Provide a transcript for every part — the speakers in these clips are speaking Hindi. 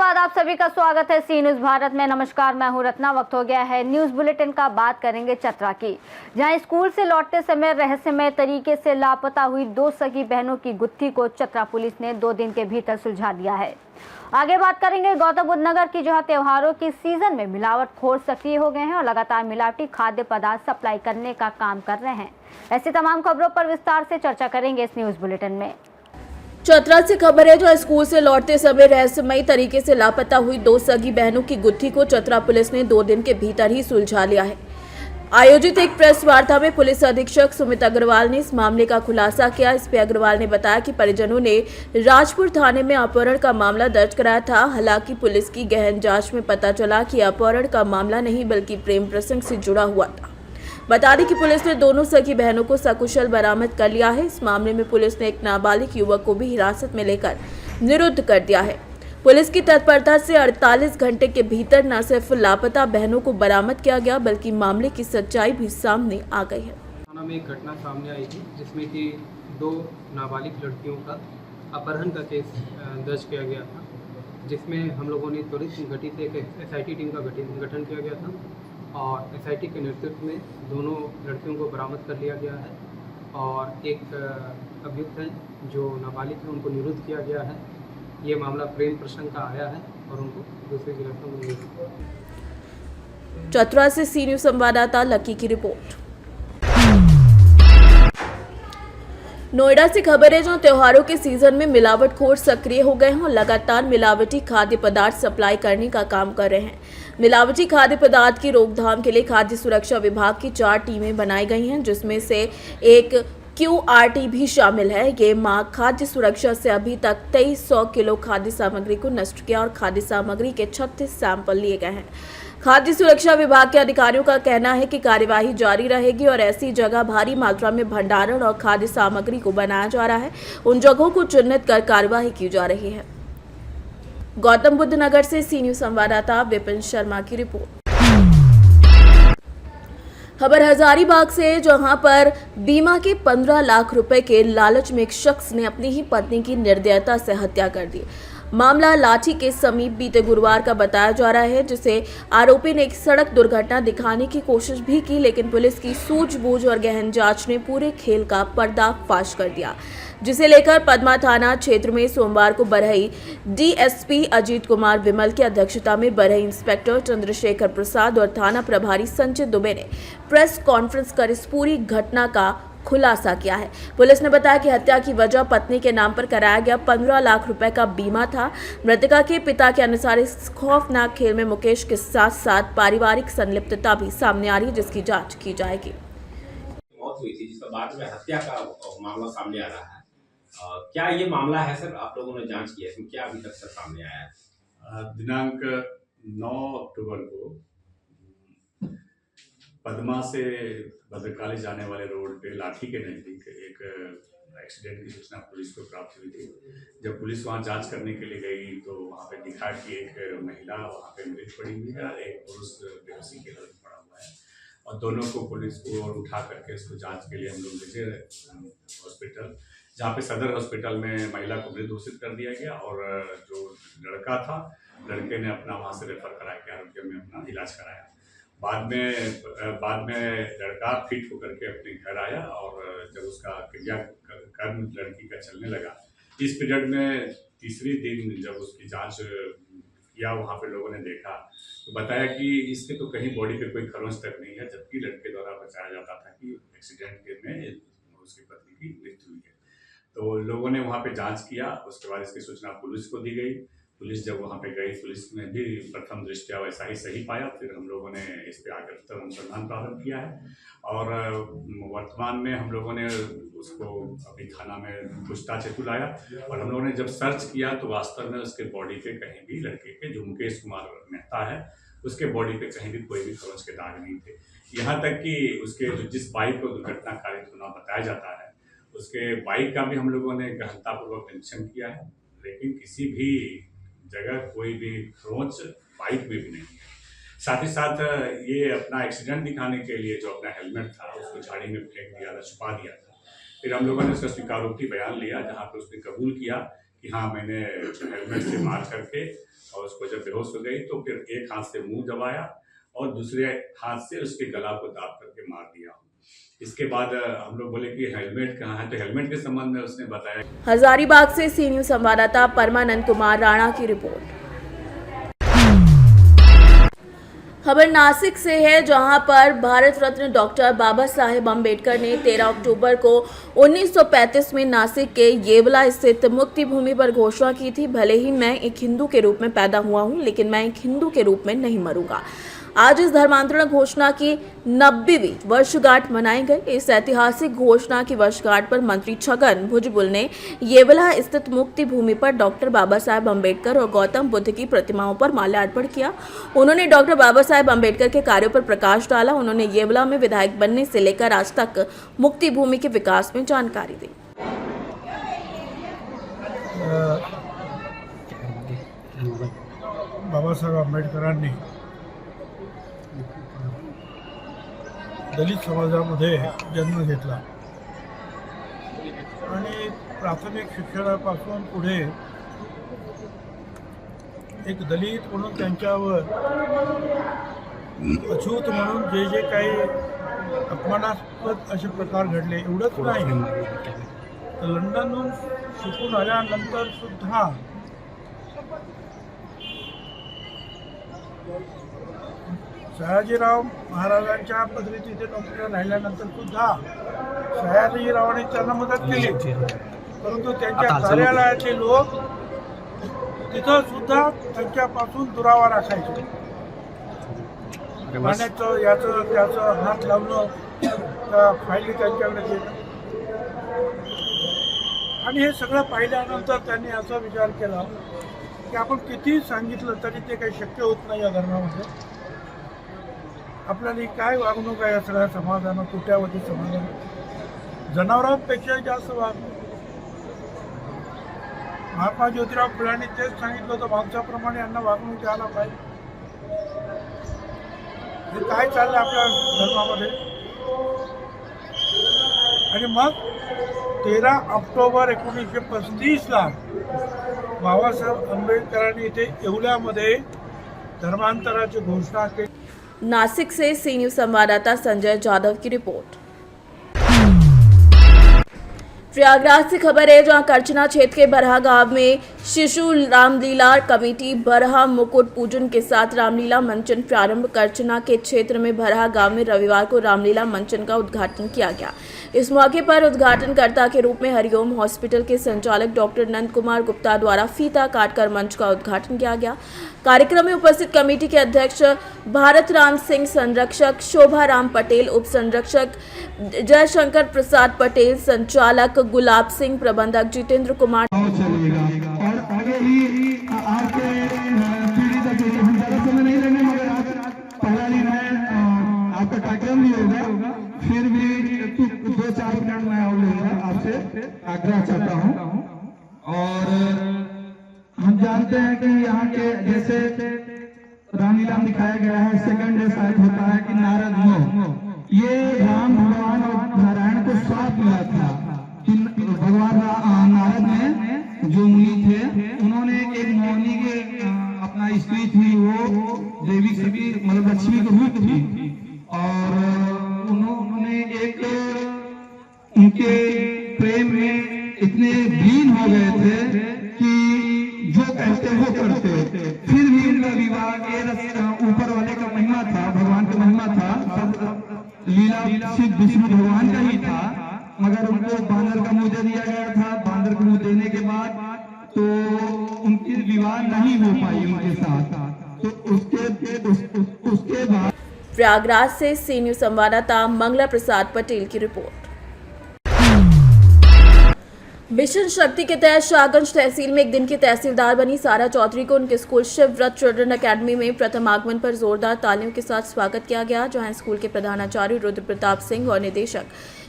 बाद आप सभी का स्वागत है सी न्यूज भारत में। नमस्कार, मैं हूं रत्ना। वक्त हो गया है न्यूज बुलेटिन का। बात करेंगे चतरा की, जहां स्कूल से लौटते समय रहस्यमय तरीके से लापता हुई 2 सगी बहनों की गुत्थी को चतरा पुलिस ने 2 दिन के भीतर सुलझा दिया है। आगे बात करेंगे गौतम बुद्ध नगर की, जहां त्योहारों की सीजन में मिलावटखोर सक्रिय हो गए हैं और लगातार मिलावटी खाद्य पदार्थ सप्लाई करने का काम कर रहे हैं। ऐसी तमाम खबरों पर विस्तार से चर्चा करेंगे इस न्यूज बुलेटिन में। चतरा से खबर है, जो स्कूल से लौटते समय रहस्यमयी तरीके से लापता हुई 2 सगी बहनों की गुत्थी को चतरा पुलिस ने 2 दिन के भीतर ही सुलझा लिया है। आयोजित एक प्रेस वार्ता में पुलिस अधीक्षक सुमित अग्रवाल ने इस मामले का खुलासा किया। इस पे अग्रवाल ने बताया कि परिजनों ने राजपुर थाने में अपहरण का मामला दर्ज कराया था। हालांकि पुलिस की गहन जांच में पता चला कि अपहरण का मामला नहीं बल्कि प्रेम प्रसंग से जुड़ा हुआ था। बता दें कि पुलिस ने दोनों सगी बहनों को सकुशल बरामद कर लिया है। इस मामले में पुलिस ने एक नाबालिग युवक को भी हिरासत में लेकर निरुद्ध कर दिया है। पुलिस की तत्परता से 48 घंटे के भीतर न सिर्फ लापता बहनों को बरामद किया गया, बल्कि मामले की सच्चाई भी सामने आ गई है। थाना में एक घटना सामने आई थी, जिसमें कि 2 नाबालिग लड़कियों का अपहरण का केस दर्ज किया गया था, जिसमें हम लोगों ने त्वरित गठित एक SIT टीम का गठन किया गया था और SIT के नेतृत्व में दोनों लड़कियों को बरामद कर लिया गया है और एक अभियुक्त है जो नाबालिग है, उनको निरुद्ध किया गया है। ये मामला प्रेम प्रसंग का आया है और उनको दूसरी गिरफ्तार मिली है। चतरा से सी न्यूज संवाददाता लकी की रिपोर्ट। नोएडा से खबर है, जहां त्योहारों के सीजन में मिलावटखोर सक्रिय हो गए हैं और लगातार मिलावटी खाद्य पदार्थ सप्लाई करने का काम कर रहे हैं। मिलावटी खाद्य पदार्थ की रोकथाम के लिए खाद्य सुरक्षा विभाग की 4 टीमें बनाई गई हैं, जिसमें से एक QRT भी शामिल है। ये माह खाद्य सुरक्षा से अभी तक 2300 किलो खाद्य सामग्री को नष्ट किया और खाद्य सामग्री के 36 सैंपल लिए गए हैं। खाद्य सुरक्षा विभाग के अधिकारियों का कहना है कि कार्यवाही जारी रहेगी और ऐसी जगह भारी मात्रा में भंडारण और खाद्य सामग्री को बनाया जा रहा है, उन जगहों को चिन्हित कर कार्यवाही की जा रही है। गौतम बुद्ध नगर से सी न्यूज संवाददाता विपिन शर्मा की रिपोर्ट। खबर हजारीबाग से, जहां पर बीमा के 15 लाख रुपए के लालच में एक शख्स ने अपनी ही पत्नी की निर्दयता से हत्या कर दी। मामला लाठी के समीप बीते गुरुवार का बताया जा रहा है, जिसे आरोपी ने एक सड़क दुर्घटना दिखाने की कोशिश भी की, लेकिन पुलिस की सूझबूझ और गहन जांच ने पूरे खेल का पर्दाफाश कर दिया, जिसे लेकर पद्मा थाना क्षेत्र में सोमवार को बरहई DSP अजीत कुमार विमल की अध्यक्षता में बरहई इंस्पेक्टर चंद्रशेखर प्रसाद और थाना प्रभारी संजय दुबे ने प्रेस कॉन्फ्रेंस कर इस पूरी घटना का खुलासा किया है। पुलिस ने बताया कि हत्या की वजह पत्नी के नाम पर कराया गया 15 लाख रुपए का बीमा था। मृतका के पिता के अनुसार इस खौफनाक खेल में मुकेश के साथ साथ पारिवारिक संलिप्तता भी सामने आ रही है, जिसकी जांच की जाएगी। मौत हुई थी, जिसके बाद में हत्या का मामला सामने आ रहा है। क्या ये मामला है सर? आप लोगों ने जांच की है, इसमें क्या अभी तक सर सामने आया है? दिनांक 9 अक्टूबर को पद्मा से भद्रकाली जाने वाले रोड पे लाठी के नजदीक एक एक्सीडेंट की सूचना पुलिस को प्राप्त हुई थी। जब पुलिस वहां जांच करने के लिए गई तो वहां पे दिखा कि एक महिला वहां पे मृत पड़ी हुई है और एक पुरुष बेहोशी के हालत में पड़ा हुआ है और दोनों को पुलिस को उठा करके इसको जांच के लिए हम लोग भेजे हॉस्पिटल, जहाँ पे सदर हॉस्पिटल में महिला को मृत घोषित कर दिया गया और जो लड़का था, लड़के ने अपना वहाँ से रेफर करा के आरोग्य में अपना इलाज कराया। बाद में लड़का फिट होकर के अपने घर आया और जब उसका क्रियाकर्म लड़की का चलने लगा, इस पीरियड में तीसरी दिन जब उसकी जांच किया, वहाँ पे लोगों ने देखा तो बताया कि इसके तो कहीं बॉडी पे कोई खरोंच तक नहीं है, जबकि लड़के द्वारा बताया जाता था कि एक्सीडेंट में उसकी पत्नी की मृत्यु हुई है। तो लोगों ने वहाँ पे जांच किया, उसके बाद इसकी सूचना पुलिस को दी गई। पुलिस जब वहाँ पे गई, पुलिस ने भी प्रथम दृष्टया वैसा ही सही पाया। फिर हम लोगों ने इस पे आकर अनुसंधान प्रारंभ किया है और वर्तमान में हम लोगों ने उसको अपनी थाना में पूछताछ हेतु लाया और हम लोगों ने जब सर्च किया तो वास्तव में उसके बॉडी पे कहीं भी, लड़के के जो मुकेश कुमार मेहता है, उसके बॉडी पे कहीं भी कोई भी खरोंच के दाग नहीं थे। यहाँ तक कि उसके जिस बाइक को दुर्घटना कारित होना बताया जाता है, उसके बाइक का भी हम लोगों ने गहनतापूर्वक निरीक्षण किया है, लेकिन किसी भी जगह कोई भी खरोंच बाइक में भी नहीं है। साथ ही साथ ये अपना एक्सीडेंट दिखाने के लिए जो अपना हेलमेट था उसको झाड़ी में फेंक दिया था, छुपा दिया था। फिर हम लोगों ने उसका स्वीकारोक्ति बयान लिया, जहाँ पे उसने कबूल किया कि हाँ मैंने हेलमेट से मार करके और उसको जब बेहोश हो गई तो फिर एक हाथ से मुंह दबाया और दूसरे हाथ से उसके गला को दाब करके मार दिया। इसके बाद हम लोग बोले कि हेलमेट कहाँ है, तो हेलमेट के संबंध में उसने बताया। हजारीबाग से सी न्यूज संवाददाता परमानंद कुमार राणा की रिपोर्ट। खबर नासिक से है, जहां पर भारत रत्न डॉक्टर बाबा साहेब अम्बेडकर ने 13 अक्टूबर को 1935 में नासिक के येवला स्थित मुक्ति भूमि पर घोषणा की थी, भले ही मैं एक हिंदू के रूप में पैदा हुआ हूं, लेकिन मैं एक हिंदू के रूप में नहीं मरूंगा। आज इस धर्मांतरण घोषणा की 90वीं वर्षगांठ मनाई गई। इस ऐतिहासिक घोषणा की वर्षगांठ पर मंत्री छगन भुजबल ने येवला स्थित मुक्ति भूमि पर डॉक्टर बाबा साहेब अम्बेडकर और गौतम बुद्ध की प्रतिमाओं पर माल्यार्पण किया। उन्होंने डॉक्टर बाबा साहेब अम्बेडकर के कार्यों पर प्रकाश डाला। उन्होंने येवला में विधायक बनने से लेकर आज तक मुक्ति भूमि के विकास में जानकारी दी। बाबासाहेब आंबेडकरांनी दलित समाजामध्ये जन्म घेतला आणि प्राथमिक शिक्षणापासून पुढे एक दलित म्हणून त्यांच्यावर अछूत म्हणून जे जे काही अपमानास्पद असे प्रकार घडले एवढंच नाही, तर लंडनहून शिकून आल्यानंतर सुद्धा सयाजीराव महाराजांच्या पदरी तिथे नोकरीला राहिल्यानंतर सुद्धा सयाजीरावांनी त्यांना मदत केली, परंतु त्यांच्या कार्यालयाचे लोक तिथं सुद्धा त्यांच्यापासून दुरावा राखायचे। पाण्याचं याचं त्याचं हात लावणं, त्या फायली त्यांच्याकडे देणं, आणि हे सगळं पाहिल्यानंतर त्यांनी असा विचार केला की आपण किती सांगितलं तरी ते काही शक्य होत नाही या धर्मामध्ये। आपल्याला काय वागणूक आहे या सगळ्या समाजानं, कुट्यावधी समाजानं, जनावरांपेक्षा जास्त वागणूक। महात्मा ज्योतिराव फुलांनी तेच सांगितलं होतं, माणसाप्रमाणे यांना वागणूक द्यायला पाहिजे। हे काय चाललं आपल्या धर्मामध्ये। आणि मग 13 ऑक्टोबर 1935ला बाबासाहेब आंबेडकरांनी इथे येवल्यामध्ये धर्मांतराची घोषणा केली। नासिक से सी न्यूज संवाददाता संजय जाधव की रिपोर्ट। प्रयागराज से खबर है, जहां करचना क्षेत्र के बरहा गांव में शिशु रामलीला कमेटी बरहा मुकुट पूजन के साथ रामलीला मंचन प्रारंभ। करचना के क्षेत्र में बरहा गांव में रविवार को रामलीला मंचन का उद्घाटन किया गया। इस मौके पर उद्घाटनकर्ता के रूप में हरिओम हॉस्पिटल के संचालक डॉक्टर नंद कुमार गुप्ता द्वारा फीता काटकर मंच का उद्घाटन किया गया। कार्यक्रम में उपस्थित कमेटी के अध्यक्ष भारत राम सिंह, संरक्षक शोभा राम पटेल, उप संरक्षक जयशंकर प्रसाद पटेल, संचालक गुलाब सिंह, प्रबंधक जितेंद्र कुमार। और आगे ही आपके पीढ़ी तक हम ज़्यादा समय नहीं लेंगे, मगर आप पहला दिन है, आपका कार्यक्रम भी होगा, फिर भी 2-4 मिनट मैं और लूँगा, आपसे आग्रह चाहता हूँ। और हम जानते हैं कि यहाँ के जैसे रामलीला में दिखाया गया है, सेकंड डे शायद होता है कि नारद मोह, ये राम भगवान और नारायण को श्राप मिला था कि भगवान नारद ने, जो मुनि थे, उन्होंने एक मौनी के अपना स्त्री थी, वो देवी सभी मतलब लक्ष्मी के रूप थी, और उन्होंने एक उनके प्रेम में इतने लीन हो गए थे कि जो कहते वो करते। फिर भी उनका विवाह के ऊपर वाले का महिमा था, भगवान का महिमा था, सब लीला सिर्फ विष्णु भगवान का ही था, मगर उनको बांदर का मुंह दे दिया गया था। बांदर का मुंह देने के बाद तो उनकी विवाह नहीं हो पाई उनके साथ। तो उसके बाद प्रयागराज से सी न्यूज संवाददाता मंगला प्रसाद पटेल की रिपोर्ट। मिशन शक्ति के तहत शाहगंज तहसील में एक दिन की तहसीलदार बनी सारा चौधरी को उनके स्कूल शिव व्रत चिल्ड्रन अकेडमी में प्रथम आगमन पर जोरदार तालियों के साथ स्वागत किया गया, जहां स्कूल के प्रधानाचार्य रुद्र प्रताप सिंह और निदेशक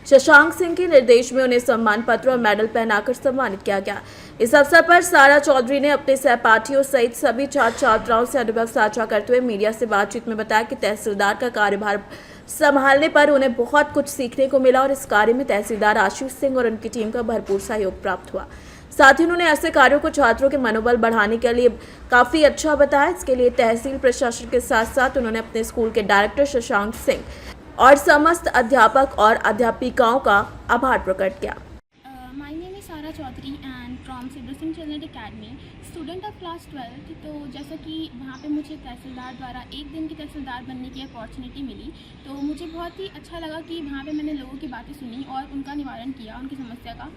शशांक सिंह के निर्देश में उन्हें सम्मान पत्र और मेडल पहनाकर सम्मानित किया गया। इस अवसर पर सारा चौधरी ने अपने सहपाठियों सहित सभी छात्र छात्राओं से अनुभव साझा करते हुए मीडिया से बातचीत में बताया कि तहसीलदार का कार्यभार संभालने पर उन्हें बहुत कुछ सीखने को मिला और इस कार्य में तहसीलदार आशीष सिंह और उनकी टीम का भरपूर सहयोग प्राप्त हुआ। साथ ही उन्होंने ऐसे कार्यों को छात्रों के मनोबल बढ़ाने के लिए काफ़ी अच्छा बताया। इसके लिए तहसील प्रशासन के साथ साथ उन्होंने अपने स्कूल के डायरेक्टर शशांक सिंह और समस्त अध्यापक और अध्यापिकाओं का आभार प्रकट किया। My name is Sara Chaudhary and from Silver Singh Children Academy, student of class 12। तो जैसा कि वहाँ पे मुझे तहसीलदार द्वारा एक दिन की तहसीलदार बनने की अपॉर्चुनिटी मिली, तो मुझे बहुत ही अच्छा लगा कि वहाँ पे मैंने लोगों की बातें सुनी और उनका निवारण किया, उनकी समस्या का।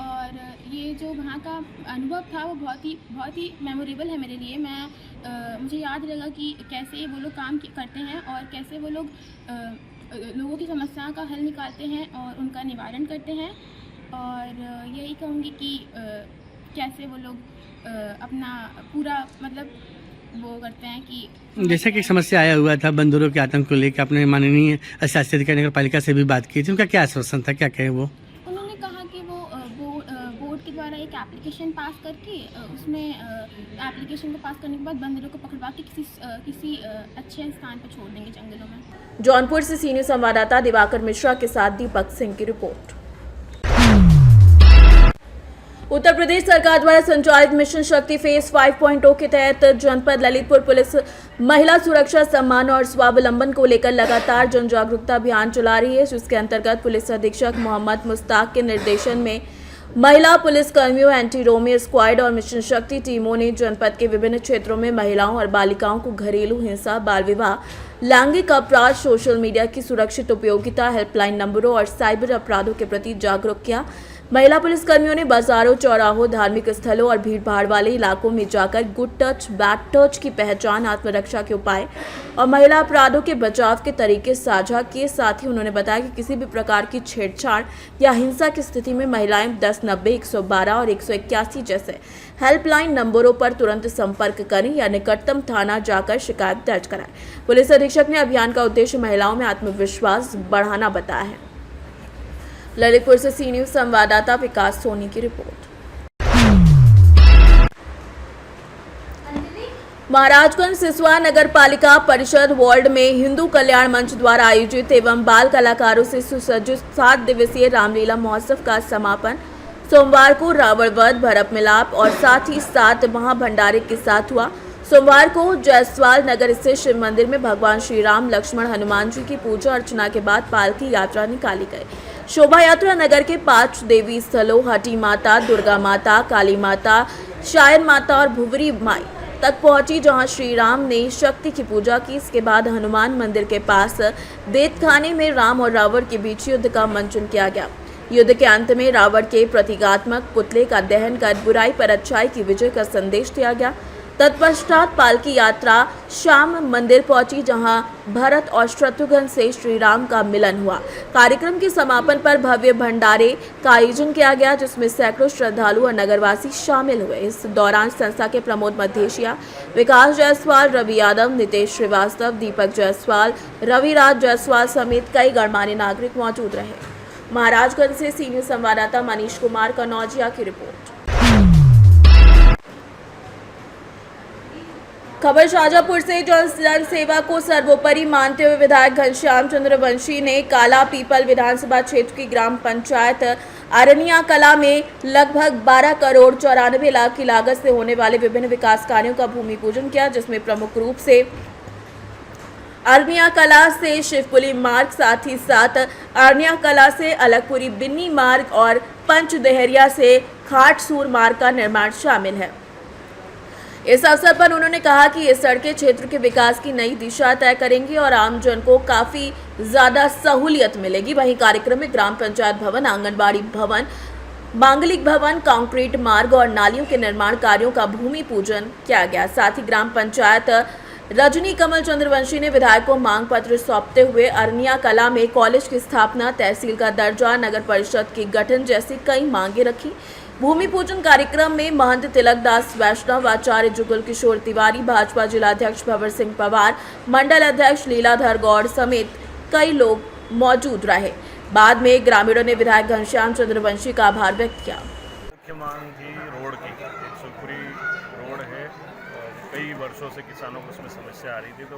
और ये जो वहाँ का अनुभव था वो बहुत ही मेमोरेबल है मेरे लिए। मुझे याद रहेगा कि कैसे वो लोग काम करते हैं और कैसे वो लोग लोगों की समस्याओं का हल निकालते हैं और उनका निवारण करते हैं। और यही कहूँगी कि कैसे वो लोग अपना पूरा मतलब वो करते हैं कि जैसे कि समस्या आया हुआ था बंदरों के आतंक को लेकर, अपने माननीय शासी अधिकारी नगर पालिका से भी बात की थी, उनका क्या आश्वासन था, क्या कहे वो? उन्होंने कहा कि वो बोर्ड के द्वारा एक एप्लीकेशन पास करके उसमें एप्लीकेशन को पास करने के बाद बंदरों को पकड़वा के किसी अच्छे स्थान पर छोड़ देंगे जंगलों में। जौनपुर से सीनियर संवाददाता दिवाकर मिश्रा के साथ दीपक सिंह की रिपोर्ट। उत्तर प्रदेश सरकार द्वारा संचालित मिशन शक्ति फेज 5.0 के तहत जनपद ललितपुर पुलिस महिला सुरक्षा, सम्मान और स्वावलंबन को लेकर लगातार जन जागरूकता अभियान चला रही है, जिसके अंतर्गत पुलिस अधीक्षक मोहम्मद मुश्ताक के निर्देशन में महिला पुलिस कर्मियों, एंटी रोमियो स्क्वाड और मिशन शक्ति टीमों ने जनपद के विभिन्न क्षेत्रों में महिलाओं और बालिकाओं को घरेलू हिंसा, बाल विवाह, लैंगिक अपराध, सोशल मीडिया की सुरक्षित उपयोगिता, हेल्पलाइन नंबरों और साइबर अपराधों के प्रति जागरूक किया। महिला पुलिस कर्मियों ने बाजारों, चौराहों, धार्मिक स्थलों और भीड़भाड़ वाले इलाकों में जाकर गुड टच, बैड टच की पहचान, आत्मरक्षा के उपाय और महिला अपराधों के बचाव के तरीके साझा किए। साथ ही उन्होंने बताया कि किसी भी प्रकार की छेड़छाड़ या हिंसा की स्थिति में महिलाएं 1090, 112 और 181 जैसे हेल्पलाइन नंबरों पर तुरंत संपर्क करें या निकटतम थाना जाकर शिकायत दर्ज कराएं। पुलिस अधीक्षक ने अभियान का उद्देश्य महिलाओं में आत्मविश्वास बढ़ाना बताया है। ललितपुर से सी न्यूज संवाददाता विकास सोनी की रिपोर्ट। महाराजगंज सिसवा नगर पालिका परिषद वार्ड में हिंदू कल्याण मंच द्वारा आयोजित एवं बाल कलाकारों से सुसज्जित 7 दिवसीय रामलीला महोत्सव का समापन सोमवार को रावण वध, भरत मिलाप और साथ ही 7 महाभंडारे के साथ हुआ। सोमवार को जायसवाल नगर स्थित शिव मंदिर में भगवान श्री राम, लक्ष्मण, हनुमान जी की पूजा अर्चना के बाद पालकी यात्रा निकाली गई। शोभा यात्रा नगर के 5 देवी स्थलों हटी माता, दुर्गा माता, काली माता, शायन माता और भुवरी माई तक पहुंची, जहां श्री राम ने शक्ति की पूजा की। इसके बाद हनुमान मंदिर के पास देवखाने में राम और रावण के बीच युद्ध का मंचन किया गया। युद्ध के अंत में रावण के प्रतीकात्मक पुतले का दहन कर बुराई पर अच्छाई की विजय का संदेश दिया गया। तत्पश्चात पालकी यात्रा श्याम मंदिर पहुंची, जहां भरत और शत्रुघ्न से श्री राम का मिलन हुआ। कार्यक्रम के समापन पर भव्य भंडारे का आयोजन किया गया, जिसमें सैकड़ों श्रद्धालु और नगरवासी शामिल हुए। इस दौरान संस्था के प्रमोद मधेशिया, विकास जायसवाल, रवि यादव, नितेश श्रीवास्तव, दीपक जायसवाल, रविराज जायसवाल समेत कई गणमान्य नागरिक मौजूद रहे। महाराजगंज से सीनियर संवाददाता मनीष कुमार कनौजिया की रिपोर्ट। खबर शाजापुर से जन सेवा को सर्वोपरि मानते हुए विधायक घनश्याम चंद्र वंशी ने काला पीपल विधानसभा क्षेत्र की ग्राम पंचायत अरनिया कला में लगभग 12 करोड़ 94 लाख की लागत से होने वाले विभिन्न विकास कार्यों का भूमि पूजन किया, जिसमें प्रमुख रूप से अरनिया कला से शिवपुरी मार्ग, साथ ही साथ अरनिया कला से अलगपुरी बिन्नी मार्ग और पंचदेहरिया से खाटसूर मार्ग का निर्माण शामिल है। इस अवसर पर उन्होंने कहा कि ये सड़कें क्षेत्र के विकास की नई दिशा तय करेंगी और आमजन को काफी ज्यादा सहूलियत मिलेगी। वहीं कार्यक्रम में ग्राम पंचायत भवन, आंगनबाड़ी भवन, मांगलिक भवन, कंक्रीट मार्ग और नालियों के निर्माण कार्यों का भूमि पूजन किया गया। साथ ही ग्राम पंचायत रजनी कमल चंद्रवंशी ने विधायक को मांग पत्र सौंपते हुए अरनिया कला में कॉलेज की स्थापना, तहसील का दर्जा, नगर परिषद के गठन जैसी कई मांगे रखी। भूमि पूजन कार्यक्रम में महंत तिलक दास वैष्णव, आचार्य जुगल किशोर तिवारी, भाजपा जिलाध्यक्ष भंवर सिंह पवार, मंडल अध्यक्ष लीलाधर गौड़ समेत कई लोग मौजूद रहे। बाद में ग्रामीणों ने विधायक घनश्याम चंद्रवंशी का आभार व्यक्त किया। मुख्य मांग थी रोड की, एक शिवपुरी रोड है, कई वर्षों से किसानों को उसमें समस्या आ रही थी, तो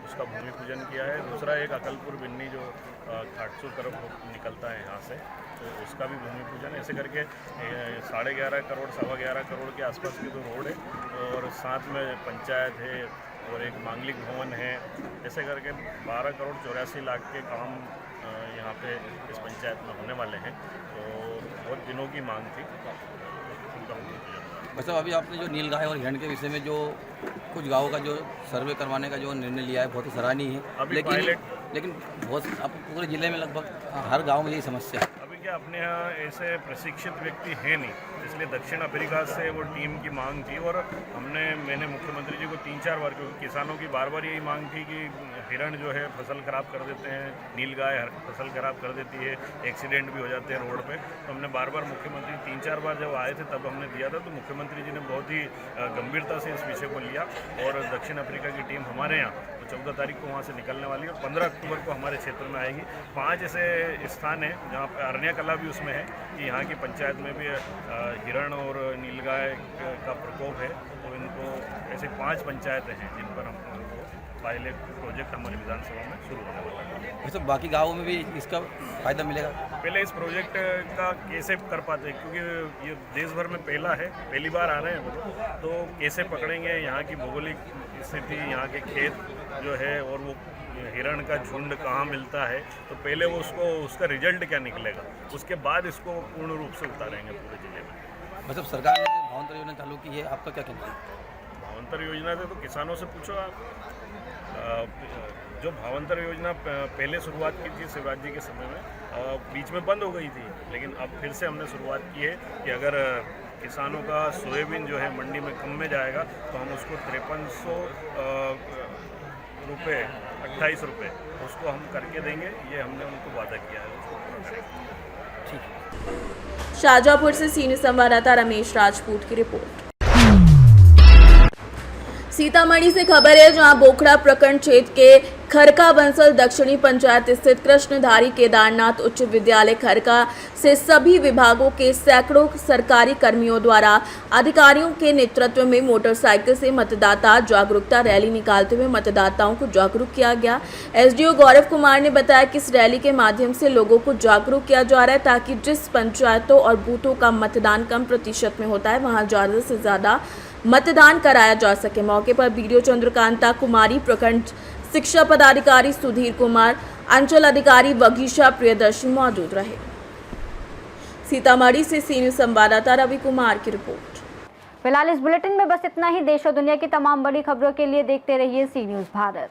उसका भूमि पूजन किया है। दूसरा एक अकलपुर बिन्नी जो खाटसूर तरफ निकलता है यहाँ से, तो उसका भी भूमि पूजन। ऐसे करके 11.5 करोड़ 11.25 करोड़ के आसपास की तो रोड है, और साथ में पंचायत है और एक मांगलिक भवन है। ऐसे करके 12 करोड़ 84 लाख के काम यहाँ पे इस पंचायत में होने वाले हैं। तो बहुत दिनों की मांग थी। वैसे अभी आपने जो नीलगाय और हिरण के विषय में जो कुछ गाँवों का जो सर्वे करवाने का जो निर्णय लिया है, बहुत ही सराहनीय है। लेकिन बहुत अब पूरे जिले में लगभग हर गांव में यही समस्या है। अभी क्या अपने यहाँ ऐसे प्रशिक्षित व्यक्ति है नहीं, इसलिए दक्षिण अफ्रीका से वो टीम की मांग थी, और मैंने मुख्यमंत्री जी को 3-4 बार, क्योंकि किसानों की बार बार यही मांग थी कि हिरण जो है फसल खराब कर देते हैं, नीलगाय फसल खराब कर देती है, एक्सीडेंट भी हो जाते हैं रोड पे। तो हमने बार बार मुख्यमंत्री 3-4 बार जब आए थे तब हमने दिया था, तो मुख्यमंत्री जी ने बहुत ही गंभीरता से इस विषय को लिया, और दक्षिण अफ्रीका की टीम हमारे यहाँ 14 तारीख को वहाँ से निकलने वाली है और 15 अक्टूबर को हमारे क्षेत्र में आएगी। 5 ऐसे स्थान हैं जहाँ पर अरण्या कला भी उसमें है कि यहाँ की पंचायत में भी हिरण और नीलगाय का प्रकोप है। तो इनको ऐसे 5 पंचायतें हैं जिन पर हम पायलट प्रोजेक्ट हमारी विधानसभा में शुरू होने वाला है। वैसे बाकी गाँवों में भी इसका फ़ायदा मिलेगा। पहले इस प्रोजेक्ट का कैसे कर पाते, क्योंकि ये देश भर में पहली बार आ रहे हैं वो लोग, तो कैसे पकड़ेंगे, यहाँ की भौगोलिक स्थिति, यहाँ के खेत जो है, और वो हिरण का झुंड कहाँ मिलता है, तो पहले वो उसका रिजल्ट क्या निकलेगा, उसके बाद इसको पूर्ण रूप से उतारेंगे पूरे जिले में। मतलब सरकार ने जो भावांतर योजना चालू की है, आपका क्या कहना है? भावांतर योजना से तो किसानों से पूछो आप। जो भावांतर योजना पहले शुरुआत की थी शिवराज जी के समय में, बीच में बंद हो गई थी, लेकिन अब फिर से हमने शुरुआत की है कि अगर किसानों का सोयाबीन जो है मंडी में कम में जाएगा तो हम उसको 5300 रुपये 28 रुपये उसको हम करके देंगे। ये हमने उनको वादा किया है, उसको पूरा करेंगे। ठीक। शाहजहाँपुर से सीनियर संवाददाता रमेश राजपूत की रिपोर्ट। सीतामढ़ी से खबर है, जहां बोखड़ा प्रखंड क्षेत्र के खरका बंसल दक्षिणी पंचायत स्थित कृष्णधारी केदारनाथ उच्च विद्यालय खरका से सभी विभागों के सैकड़ों सरकारी कर्मियों द्वारा अधिकारियों के नेतृत्व में मोटरसाइकिल से मतदाता जागरूकता रैली निकालते हुए मतदाताओं को जागरूक किया गया। एसडीओ गौरव कुमार ने बताया कि इस रैली के माध्यम से लोगों को जागरूक किया जा रहा है, ताकि जिस पंचायतों और बूथों का मतदान कम प्रतिशत में होता है वहां ज़्यादा से ज़्यादा मतदान कराया जा सके। मौके पर बीडीओ चंद्रकांता कुमारी, प्रखंड शिक्षा पदाधिकारी सुधीर कुमार, अंचल अधिकारी वगीशा प्रियदर्शी मौजूद रहे। सीतामढ़ी से सीनियर संवाददाता रवि कुमार की रिपोर्ट। फिलहाल इस बुलेटिन में बस इतना ही। देश और दुनिया की तमाम बड़ी खबरों के लिए देखते रहिए सी न्यूज़ भारत।